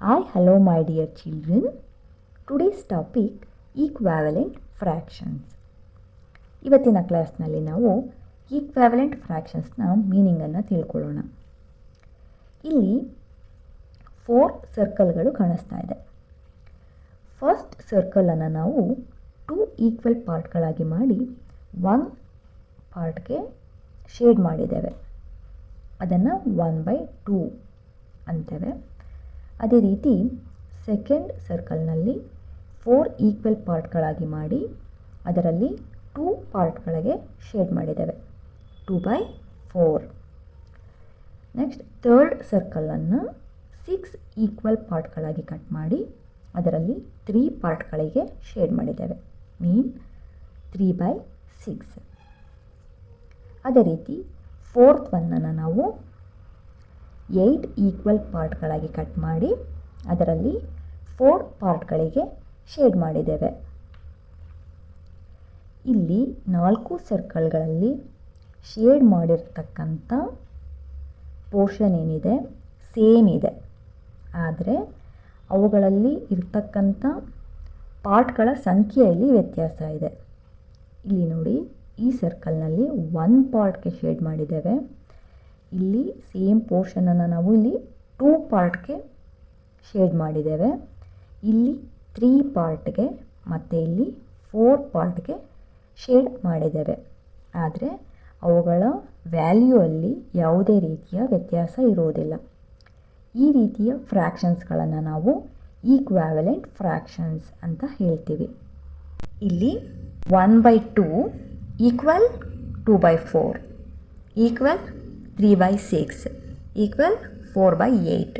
Hi, hello my dear children. Today's topic equivalent fractions. ಇವತ್ತಿನ ಕ್ಲಾಸ್ನಲ್ಲಿ ನಾವು ಈಕ್ವಾವೆಲೆಂಟ್ ಫ್ರ್ಯಾಕ್ಷನ್ಸ್ನ ಮೀನಿಂಗನ್ನು ತಿಳ್ಕೊಳ್ಳೋಣ. ಇಲ್ಲಿ 4 ಸರ್ಕಲ್ಗಳು ಕಾಣಿಸ್ತಾ ಇದೆ. ಫಸ್ಟ್ ಸರ್ಕಲನ್ನು ನಾವು 2 ಈಕ್ವಲ್ ಪಾರ್ಟ್ಗಳಾಗಿ ಮಾಡಿ 1 ಪಾರ್ಟ್ಗೆ ಶೇಡ್ ಮಾಡಿದ್ದೇವೆ. ಅದನ್ನು 1/2 ಅಂತೇವೆ. ಅದೇ ರೀತಿ ಸೆಕೆಂಡ್ ಸರ್ಕಲ್ನಲ್ಲಿ 4 ಈಕ್ವಲ್ ಪಾರ್ಟ್ಗಳಾಗಿ ಮಾಡಿ ಅದರಲ್ಲಿ 2 ಪಾರ್ಟ್ಗಳಿಗೆ ಶೇಡ್ ಮಾಡಿದ್ದೇವೆ, 2/4. ನೆಕ್ಸ್ಟ್ ಥರ್ಡ್ ಸರ್ಕಲನ್ನು 6 ಈಕ್ವಲ್ ಪಾರ್ಟ್ಗಳಾಗಿ ಕಟ್ ಮಾಡಿ ಅದರಲ್ಲಿ 3 ಪಾರ್ಟ್ಗಳಿಗೆ ಶೇಡ್ ಮಾಡಿದ್ದೇವೆ, ಮೀನ್ 3/6. ಅದೇ ರೀತಿ ಫೋರ್ತ್ ಒನ್ನನ್ನು ನಾವು 8 ಈಕ್ವಲ್ ಪಾರ್ಟ್ಗಳಾಗಿ ಕಟ್ ಮಾಡಿ ಅದರಲ್ಲಿ 4 ಪಾರ್ಟ್ಗಳಿಗೆ ಶೇಡ್ ಮಾಡಿದ್ದೇವೆ. ಇಲ್ಲಿ 4 ಸರ್ಕಲ್ಗಳಲ್ಲಿ ಶೇಡ್ ಮಾಡಿರ್ತಕ್ಕಂಥ ಪೋರ್ಷನ್ ಏನಿದೆ ಸೇಮ್ ಇದೆ, ಆದರೆ ಅವುಗಳಲ್ಲಿ ಇರ್ತಕ್ಕಂಥ ಪಾರ್ಟ್ಗಳ ಸಂಖ್ಯೆಯಲ್ಲಿ ವ್ಯತ್ಯಾಸ ಇದೆ. ಇಲ್ಲಿ ನೋಡಿ, ಈ ಸರ್ಕಲ್ನಲ್ಲಿ 1 ಪಾರ್ಟ್ಗೆ ಶೇಡ್ ಮಾಡಿದ್ದೇವೆ. ಇಲ್ಲಿ ಸೇಮ್ ಪೋರ್ಷನನ್ನು ನಾವು ಇಲ್ಲಿ 2 ಪಾರ್ಟ್ಗೆ ಶೇಡ್ ಮಾಡಿದ್ದೇವೆ. ಇಲ್ಲಿ 3 ಪಾರ್ಟ್ಗೆ ಮತ್ತು ಇಲ್ಲಿ 4 ಪಾರ್ಟ್ಗೆ ಶೇಡ್ ಮಾಡಿದ್ದೇವೆ. ಆದರೆ ಅವುಗಳ ವ್ಯಾಲ್ಯೂ ಅಲ್ಲಿ ಯಾವುದೇ ರೀತಿಯ ವ್ಯತ್ಯಾಸ ಇರುವುದಿಲ್ಲ. ಈ ರೀತಿಯ ಫ್ರ್ಯಾಕ್ಷನ್ಸ್ಗಳನ್ನು ನಾವು ಈಕ್ವಾವೆಲೆಂಟ್ ಫ್ರ್ಯಾಕ್ಷನ್ಸ್ ಅಂತ ಹೇಳ್ತೀವಿ. ಇಲ್ಲಿ 1/2 ಈಕ್ವಲ್ 2/4 ಈಕ್ವಲ್ 3/6 ಈಕ್ವಲ್ 4/8.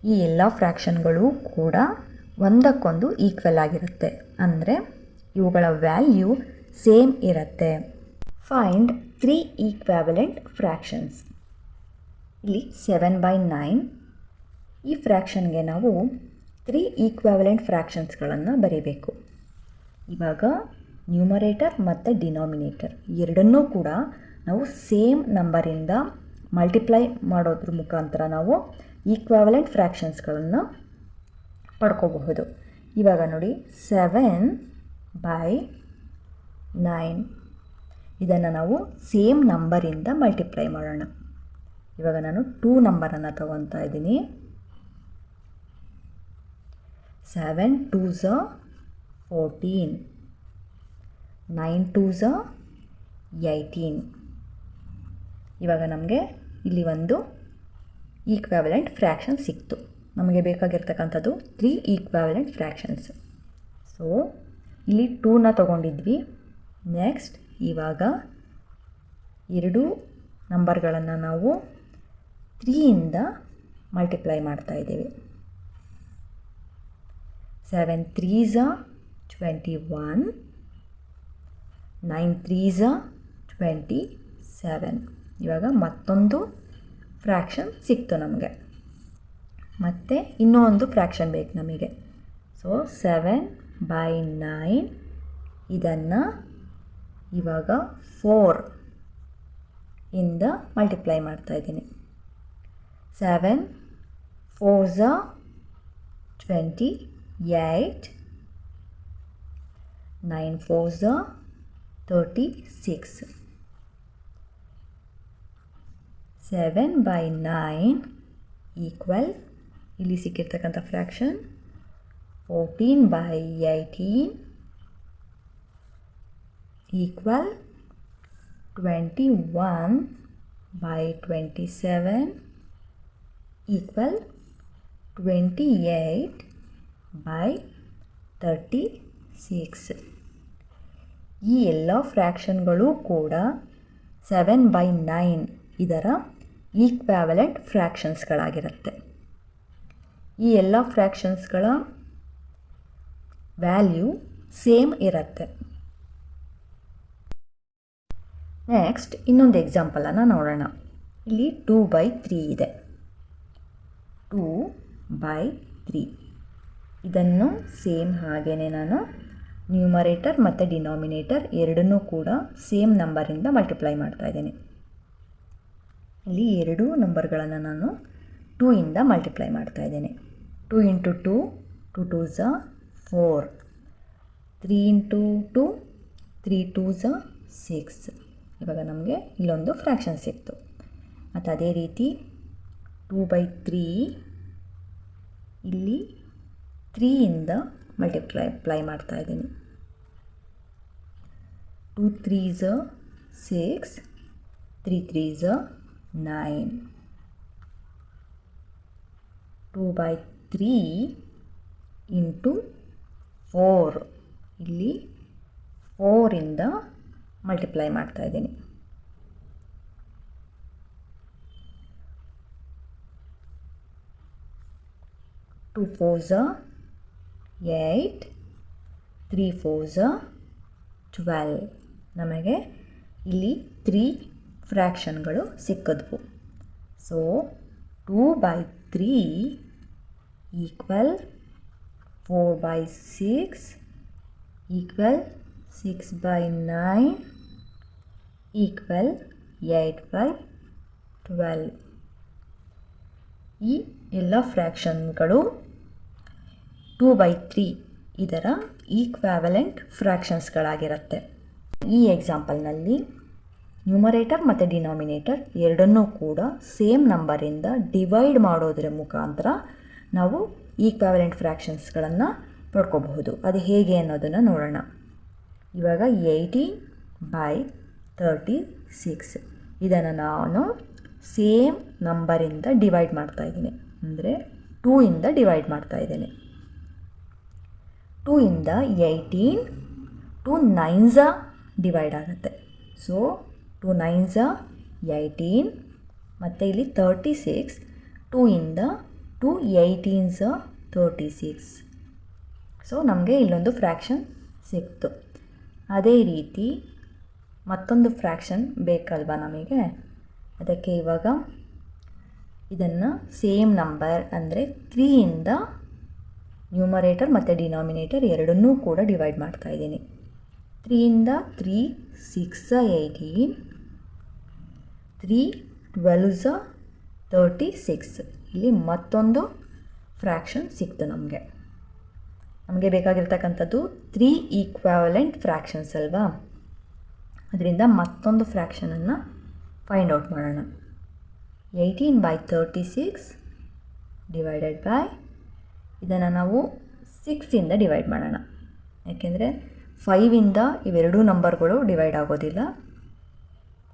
ಈ ಎಲ್ಲ ಫ್ರ್ಯಾಕ್ಷನ್ಗಳು ಕೂಡ ಒಂದಕ್ಕೊಂದು ಈಕ್ವಲ್ ಆಗಿರುತ್ತೆ, ಅಂದರೆ ಇವುಗಳ ವ್ಯಾಲ್ಯೂ ಸೇಮ್ ಇರುತ್ತೆ. Find 3 equivalent fractions. ಇಲ್ಲಿ 7/9. ಈ ಫ್ರ್ಯಾಕ್ಷನ್ಗೆ ನಾವು 3 ಈಕ್ವಾವೆಲೆಂಟ್ ಫ್ರ್ಯಾಕ್ಷನ್ಸ್ಗಳನ್ನು ಬರೀಬೇಕು. ಇವಾಗ ನ್ಯೂಮರೇಟರ್ ಮತ್ತು ಡಿನಾಮಿನೇಟರ್ ಎರಡನ್ನೂ ಕೂಡ ನಾವು ಸೇಮ್ ನಂಬರಿಂದ ಮಲ್ಟಿಪ್ಲೈ ಮಾಡೋದ್ರ ಮುಖಾಂತರ ನಾವು ಈಕ್ವಾವೆಲೆಂಟ್ ಫ್ರ್ಯಾಕ್ಷನ್ಸ್ಗಳನ್ನು ಪಡ್ಕೋಬಹುದು. ಇವಾಗ ನೋಡಿ, 7/9 ಇದನ್ನು ನಾವು ಸೇಮ್ ನಂಬರಿಂದ ಮಲ್ಟಿಪ್ಲೈ ಮಾಡೋಣ. ಇವಾಗ ನಾನು 2 ನಂಬರನ್ನು ತಗೊತಾ ಇದ್ದೀನಿ. 7 2s 14, 9 2s 18. ಇವಾಗ ನಮಗೆ ಇಲ್ಲಿ ಒಂದು ಈಕ್ವಾವೆಲೆಂಟ್ ಫ್ರ್ಯಾಕ್ಷನ್ ಸಿಕ್ತು. ನಮಗೆ ಬೇಕಾಗಿರ್ತಕ್ಕಂಥದ್ದು 3 ಈಕ್ವಾವೆಲೆಂಟ್ ಫ್ರ್ಯಾಕ್ಷನ್ಸ್. ಸೊ ಇಲ್ಲಿ 2ನ ತಗೊಂಡಿದ್ವಿ. ನೆಕ್ಸ್ಟ್ ಇವಾಗ 2 ನಂಬರ್ಗಳನ್ನು ನಾವು 3ಇಂದ ಮಲ್ಟಿಪ್ಲೈ ಮಾಡ್ತಾ ಇದ್ದೀವಿ. 7 3s 21, 9 3s 27. ಇವಾಗ ಮತ್ತೊಂದು ಫ್ರ್ಯಾಕ್ಷನ್ ಸಿಕ್ತು ನಮಗೆ. ಮತ್ತು ಇನ್ನೂ ಒಂದು ಫ್ರ್ಯಾಕ್ಷನ್ ಬೇಕು ನಮಗೆ. ಸೊ 7/9 ಇದನ್ನು ಇವಾಗ 4 ಇಂದ ಮಲ್ಟಿಪ್ಲೈ ಮಾಡ್ತಾಯಿದ್ದೀನಿ. 7 4s 28, 9 4s 36. 7/9 ಈಕ್ವಲ್ ಇಲ್ಲಿ ಸಿಕ್ಕಿರ್ತಕ್ಕಂಥ ಫ್ರ್ಯಾಕ್ಷನ್ 14/18 ಈಕ್ವಲ್ 21/27 ಈಕ್ವಲ್ 28/36. ಈ ಎಲ್ಲ ಫ್ರ್ಯಾಕ್ಷನ್ಗಳು ಕೂಡ 7/9 ಇದರ ಈಕ್ವಾವೆಲೆಂಟ್ ಫ್ರ್ಯಾಕ್ಷನ್ಸ್ಗಳಾಗಿರುತ್ತೆ. ಈ ಎಲ್ಲ ಫ್ರ್ಯಾಕ್ಷನ್ಸ್ಗಳ ವ್ಯಾಲ್ಯೂ ಸೇಮ್ ಇರುತ್ತೆ. ನೆಕ್ಸ್ಟ್ ಇನ್ನೊಂದು ಎಕ್ಸಾಂಪಲನ್ನು ನೋಡೋಣ. ಇಲ್ಲಿ 2/3 ಇದೆ. 2/3 ಇದನ್ನು ಸೇಮ್ ಹಾಗೆಯೇ ನಾನು ನ್ಯೂಮರೇಟರ್ ಮತ್ತು ಡಿನಾಮಿನೇಟರ್ ಎರಡನ್ನೂ ಕೂಡ ಸೇಮ್ ನಂಬರಿಂದ ಮಲ್ಟಿಪ್ಲೈ ಮಾಡ್ತಾಯಿದ್ದೀನಿ. ಇಲ್ಲಿ 2 ನಂಬರ್ಗಳನ್ನು ನಾನು 2 ಇಂದ ಮಲ್ಟಿಪ್ಲೈ ಮಾಡ್ತಾಯಿದ್ದೀನಿ. 2 into 2, 2 2s are 4. 3 into 2, 3 2s are 6. ಇವಾಗ ನಮಗೆ ಇಲ್ಲೊಂದು ಫ್ರ್ಯಾಕ್ಷನ್ ಸಿಕ್ತು. ಮತ್ತು ಅದೇ ರೀತಿ 2/3 ಇಲ್ಲಿ 3ಇಂದ ಮಲ್ಟಿಪ್ಲೈ ಮಾಡ್ತಾ ಇದ್ದೀನಿ. 2 3s are 6, 3 3s are 9. 2/3 into 4 ಇಲ್ಲಿ 4ಇಂದ ಮಲ್ಟಿಪ್ಲೈ ಮಾಡ್ತಾ ಇದ್ದೀನಿ. 2 4s are 8, 3 4s are 12. ನಮಗೆ ಇಲ್ಲಿ 3 ಫ್ರ್ಯಾಕ್ಷನ್ಗಳು ಸಿಕ್ಕಿದ್ವು. So 2/3 equal 4/6 equal 6/9 equal 8/12. ಈ ಎಲ್ಲ ಫ್ರ್ಯಾಕ್ಷನ್ಗಳು 2/3 ಇದರ ಈಕ್ವಾವೆಲೆಂಟ್ ಫ್ರ್ಯಾಕ್ಷನ್ಸ್ಗಳಾಗಿರುತ್ತೆ. ಈ ಎಕ್ಸಾಂಪಲ್ನಲ್ಲಿ ನ್ಯೂಮರೇಟರ್ ಮತ್ತು ಡಿನಾಮಿನೇಟರ್ ಎರಡನ್ನೂ ಕೂಡ ಸೇಮ್ ನಂಬರಿಂದ ಡಿವೈಡ್ ಮಾಡೋದ್ರ ಮುಖಾಂತರ ನಾವು ಈಕ್ವಾವೆಲೆಂಟ್ ಫ್ರ್ಯಾಕ್ಷನ್ಸ್ಗಳನ್ನು ಪಡ್ಕೋಬಹುದು. ಅದು ಹೇಗೆ ಅನ್ನೋದನ್ನು ನೋಡೋಣ. ಇವಾಗ 18/36 ಇದನ್ನು ನಾನು ಸೇಮ್ ನಂಬರಿಂದ ಡಿವೈಡ್ ಮಾಡ್ತಾಯಿದ್ದೀನಿ, ಅಂದರೆ 2ಇಂದ ಡಿವೈಡ್ ಮಾಡ್ತಾಯಿದ್ದೀನಿ. 2ಇಂದ 18 2 9s ಡಿವೈಡ್ ಆಗುತ್ತೆ. ಸೊ 2 9s 18 ಮತ್ತು ಇಲ್ಲಿ 36, 2ಇಂದ 2 18s 36. ಸೊ ನಮಗೆ ಇಲ್ಲೊಂದು ಫ್ರ್ಯಾಕ್ಷನ್ ಸಿಕ್ತು. ಅದೇ ರೀತಿ ಮತ್ತೊಂದು ಫ್ರ್ಯಾಕ್ಷನ್ ಬೇಕಲ್ವಾ ನಮಗೆ, ಅದಕ್ಕೆ ಇವಾಗ ಇದನ್ನು ಸೇಮ್ ನಂಬರ್ ಅಂದರೆ 3ಇಂದ ನ್ಯೂಮರೇಟರ್ ಮತ್ತು ಡಿನಾಮಿನೇಟರ್ ಎರಡನ್ನೂ ಕೂಡ ಡಿವೈಡ್ ಮಾಡ್ತಾ ಇದ್ದೀನಿ. 3ಇಂದ 3 6 18, 3 12s 36. ಇಲ್ಲಿ ಮತ್ತೊಂದು ಫ್ರ್ಯಾಕ್ಷನ್ ಸಿಕ್ತು ನಮಗೆ. ನಮಗೆ ಬೇಕಾಗಿರ್ತಕ್ಕಂಥದ್ದು 3 ಈಕ್ವಾವೆಲೆಂಟ್ ಫ್ರ್ಯಾಕ್ಷನ್ಸ್ ಅಲ್ವಾ, ಅದರಿಂದ ಮತ್ತೊಂದು ಫ್ರ್ಯಾಕ್ಷನನ್ನು ಫೈಂಡ್ ಔಟ್ ಮಾಡೋಣ. 18/36 ಡಿವೈಡೆಡ್ ಬೈ ಇದನ್ನು ನಾವು 6ಇಂದ ಡಿವೈಡ್ ಮಾಡೋಣ. ಯಾಕೆಂದರೆ 5ಇಂದ ಇವೆರಡೂ ನಂಬರ್ಗಳು ಡಿವೈಡ್ ಆಗೋದಿಲ್ಲ,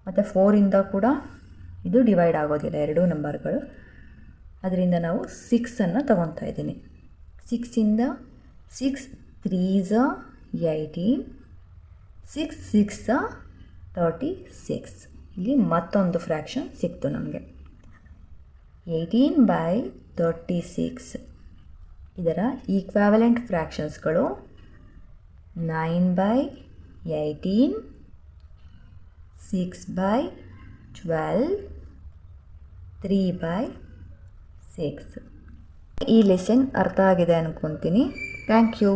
ಮತ್ತು 4ಇಂದ ಕೂಡ ಇದು ಡಿವೈಡ್ ಆಗೋದಿಲ್ಲ ಎರಡೂ ನಂಬರ್ಗಳು. ಅದರಿಂದ ನಾವು 6ಅನ್ನು ತಗೊತಾ ಇದ್ದೀನಿ. 6ಇಂದ 6 3s 18, 6 6 36. ಇಲ್ಲಿ ಮತ್ತೊಂದು ಫ್ರ್ಯಾಕ್ಷನ್ ಸಿಕ್ತು ನಮಗೆ. 18/36 ಇದರ ಈಕ್ವಾವೆಲೆಂಟ್ ಫ್ರ್ಯಾಕ್ಷನ್ಸ್ಗಳು 9/18, 6/12, 3/6. ಈ ಲೆಸನ್ ಅರ್ಥ ಆಗಿದೆ ಅಂದ್ಕೊತೀನಿ. Thank you.